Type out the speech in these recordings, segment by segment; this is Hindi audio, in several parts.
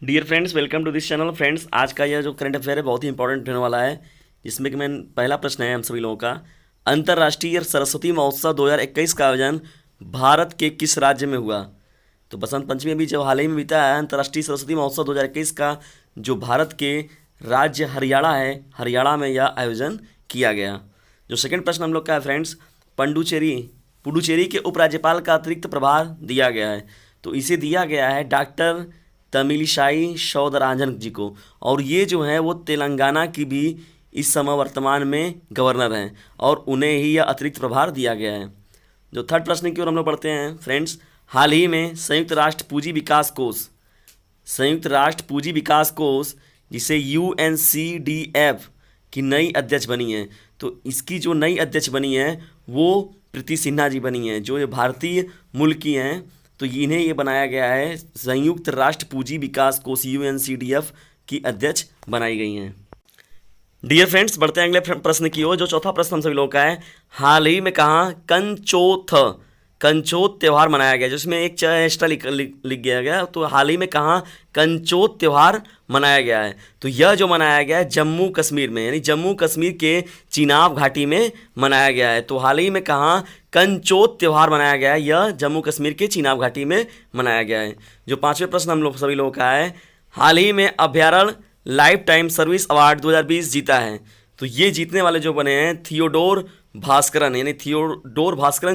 Dear friends, welcome to this channel. Friends, आज का यह जो करंट अफेयर है बहुत ही इंपॉर्टेंट होने वाला है, जिसमें कि पहला प्रश्न है हम सभी लोगों का। अंतर्राष्ट्रीय सरस्वती महोत्सव 2021 का आयोजन भारत के किस राज्य में हुआ? तो बसंत पंचमी अभी जो हाल ही में बीता है, अंतर्राष्ट्रीय सरस्वती महोत्सव 2021 का जो भारत के राज्य हरियाणा है, हरियाणा में यह आयोजन किया गया। जो सेकंड प्रश्न हम लोग का है फ्रेंड्स, पुडुचेरी के उपराज्यपाल का अतिरिक्त प्रभार दिया गया है। तो इसे दिया गया है डॉक्टर तमिलिसाई सौंदरराजन जी को, और ये जो है वो तेलंगाना की भी इस समय वर्तमान में गवर्नर हैं, और उन्हें ही यह अतिरिक्त प्रभार दिया गया है। जो थर्ड प्रश्न की ओर हम लोग बढ़ते हैं फ्रेंड्स, हाल ही में संयुक्त राष्ट्र पूंजी विकास कोष जिसे UNCDF की नई अध्यक्ष बनी है। तो इसकी जो नई अध्यक्ष बनी है वो प्रीति सिन्हा जी बनी है, जो ये भारतीय मूल की हैं। तो इन्हें ये बनाया गया है, संयुक्त राष्ट्र पूंजी विकास कोष UNCDF की अध्यक्ष बनाई गई हैं। डियर फ्रेंड्स, बढ़ते हैं अगले प्रश्न की ओर। जो चौथा प्रश्न हम सभी लोगों का है, हाल ही में कहाँ कंचोत त्यौहार मनाया गया, जिसमें एक एक्स्ट्रा लिख गया। तो हाल ही में कहाँ कंचोत त्यौहार मनाया गया है? तो यह जो मनाया गया है जम्मू कश्मीर में, यानी जम्मू कश्मीर के चिनाब घाटी में मनाया गया है। तो हाल ही में कहाँ कंचोत त्यौहार मनाया गया है? यह जम्मू कश्मीर के चिनाब घाटी में मनाया गया है। जो पांचवें प्रश्न हम लोग सभी लोगों का है, हाल ही में अभ्यारण्य लाइफ टाइम सर्विस अवार्ड 2020 जीता है। तो ये जीतने वाले जो बने हैं थियोडोर भास्करन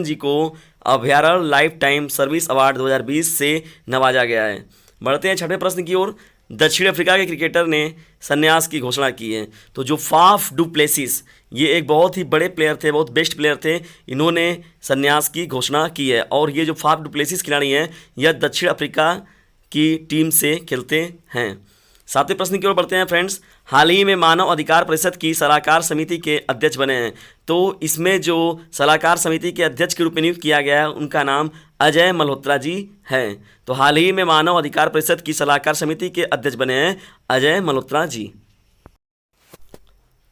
जी को अभ्यारण्य लाइफ टाइम सर्विस अवार्ड 2020 से नवाजा गया है। बढ़ते हैं छठे प्रश्न की ओर। दक्षिण अफ्रीका के क्रिकेटर ने संन्यास की घोषणा की है। तो जो फाफ डू प्लेसिस, ये एक बहुत ही बड़े प्लेयर थे, बहुत बेस्ट प्लेयर थे, इन्होंने संन्यास की घोषणा की है। और ये जो फाफ डू प्लेसिस खिलाड़ी हैं, यह दक्षिण अफ्रीका की टीम से खेलते हैं। सातवें प्रश्न की ओर बढ़ते हैं फ्रेंड्स, हाल ही में मानव अधिकार परिषद की सलाहकार समिति के अध्यक्ष बने हैं। तो इसमें जो सलाहकार समिति के अध्यक्ष के रूप में नियुक्त किया गया है, उनका नाम अजय मल्होत्रा जी हैं। तो हाल ही में मानव अधिकार परिषद की सलाहकार समिति के अध्यक्ष बने हैं अजय मल्होत्रा जी।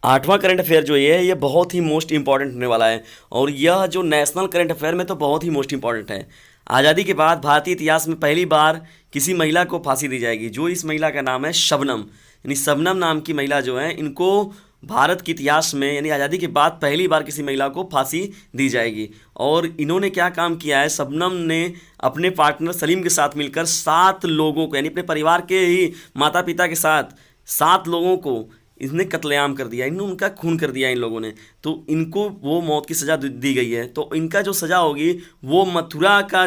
आठवां करंट अफेयर जो ये बहुत ही मोस्ट इंपॉर्टेंट होने वाला है, और यह जो नेशनल करंट अफेयर में तो बहुत ही मोस्ट इंपॉर्टेंट है। आज़ादी के बाद भारतीय इतिहास में पहली बार किसी महिला को फांसी दी जाएगी। जो इस महिला का नाम है शबनम, यानी शबनम नाम की महिला जो है, इनको भारत के इतिहास में यानी आज़ादी के बाद पहली बार किसी महिला को फांसी दी जाएगी। और इन्होंने क्या काम किया है, शबनम ने अपने पार्टनर सलीम के साथ मिलकर 7 लोगों को, यानी अपने परिवार के ही माता पिता के साथ 7 लोगों को इसने कत्लेआम कर दिया, इन्होंने उनका खून कर दिया इन लोगों ने। तो इनको वो मौत की सज़ा दी गई है। तो इनका जो सज़ा होगी वो मथुरा का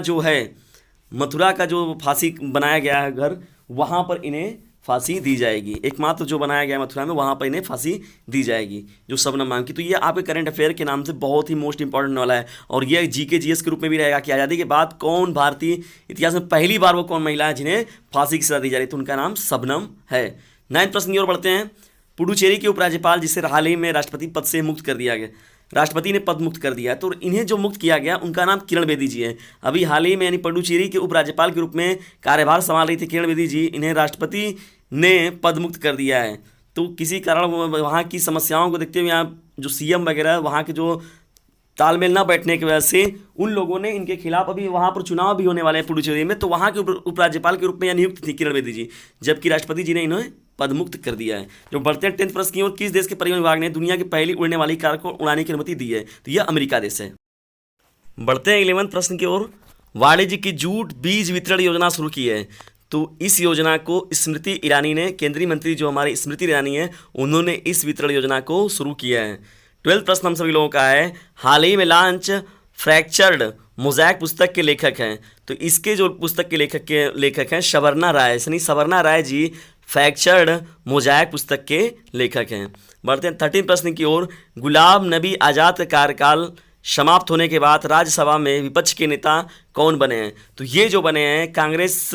जो फांसी बनाया गया है घर, वहाँ पर इन्हें फांसी दी जाएगी। एकमात्र जो बनाया गया है मथुरा में, वहाँ पर इन्हें फांसी दी जाएगी, जो शबनम नाम की। तो ये आपके करंट अफेयर के नाम से बहुत ही मोस्ट इंपॉर्टेंट वाला है, और ये GK GS के रूप में भी रहेगा कि आज़ादी के बाद कौन भारतीय इतिहास में पहली बार वो कौन महिला है जिन्हें फांसी की सज़ा दी जा रही है। तो उनका नाम शबनम है। 9वें प्रश्न की ओर बढ़ते हैं। पुडुचेरी के उपराज्यपाल जिसे हाल ही में राष्ट्रपति पद से मुक्त कर दिया गया, राष्ट्रपति ने पद मुक्त कर दिया, तो इन्हें जो मुक्त किया गया उनका नाम किरण बेदी जी है। अभी हाल ही में यानी पुडुचेरी के उपराज्यपाल के रूप में कार्यभार संभाल रही थी किरण बेदी जी, इन्हें राष्ट्रपति ने पद मुक्त कर दिया है। तो किसी कारण वहाँ की समस्याओं को देखते हुए, यहाँ जो CM वगैरह वहाँ के जो तालमेल ना बैठने की वजह से उन लोगों ने इनके खिलाफ, अभी वहाँ पर चुनाव भी होने वाले हैं पुडुचेरी में, तो वहाँ के उपराज्यपाल के रूप में नियुक्त थी किरण बेदी जी, जबकि राष्ट्रपति जी ने इन्हें पद मुक्त कर दिया है। जो बढ़ते हैं 10th प्रश्न की ओर, किस देश के परिवहन विभाग ने दुनिया की पहली उड़ने वाली कार को उड़ाने की अनुमति दी है? तो यह अमेरिका देश है। बढ़ते हैं 11वें प्रश्न की ओर। वाणिज्य की जूट बीज वितरण योजना शुरू की है। तो इस योजना को स्मृति ईरानी ने, केंद्रीय मंत्री जो हमारी स्मृति ईरानी है, उन्होंने इस वितरण योजना को शुरू किया है। 12th प्रश्न हम सभी लोगों का है, हाल ही में लॉन्च फ्रैक्चर्ड मोज़ैक पुस्तक के लेखक हैं। तो इसके जो पुस्तक के लेखक हैं सवर्णा राय, यानी सवर्णा राय जी फ्रैक्चर्ड मोज़ैक पुस्तक के लेखक हैं। बढ़ते हैं 13 प्रश्न की ओर। गुलाम नबी आज़ाद का कार्यकाल समाप्त होने के बाद राज्यसभा में विपक्ष के नेता कौन बने हैं? तो ये जो बने हैं कांग्रेस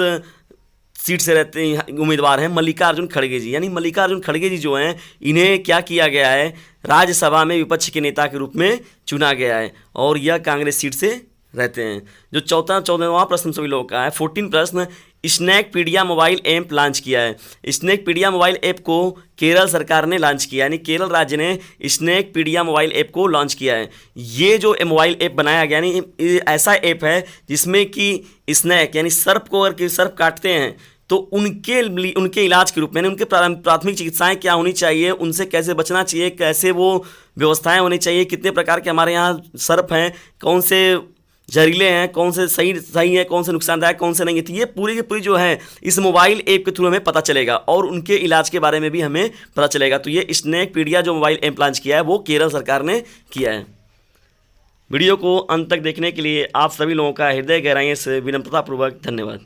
सीट से रहते हैं उम्मीदवार हैं मल्लिकार्जुन खड़गे जी, यानी मल्लिकार्जुन खड़गे जी जो हैं, इन्हें क्या किया गया है, राज्यसभा में विपक्ष के नेता के रूप में चुना गया है, और यह कांग्रेस सीट से रहते हैं। जो 14वां प्रश्न सभी लोगों का है, 14 प्रश्न, स्नैकपीडिया मोबाइल ऐप लॉन्च किया है। स्नैकपीडिया मोबाइल ऐप को केरल सरकार ने लॉन्च किया, यानी केरल राज्य ने स्नैकपीडिया मोबाइल ऐप को लॉन्च किया है। ये जो मोबाइल ऐप बनाया गया, यानी ऐसा ऐप है जिसमें कि स्नैक यानी सर्प को अगर सर्प काटते हैं तो उनके इलाज के रूप में उनके प्राथमिक चिकित्साएं क्या होनी चाहिए, उनसे कैसे बचना चाहिए, कैसे वो व्यवस्थाएं होनी चाहिए, कितने प्रकार के हमारे यहाँ सर्प हैं, कौन से जहरीले हैं, कौन से सही है, कौन से नुकसानदायक, कौन से नहीं है, तो ये पूरी की पूरी जो है इस मोबाइल ऐप के थ्रू हमें पता चलेगा और उनके इलाज के बारे में भी हमें पता चलेगा। तो ये स्नेक पीडिया जो मोबाइल ऐप लॉन्च किया है वो केरल सरकार ने किया है। वीडियो को अंत तक देखने के लिए आप सभी लोगों का हृदय गहराइयों से विनम्रतापूर्वक धन्यवाद।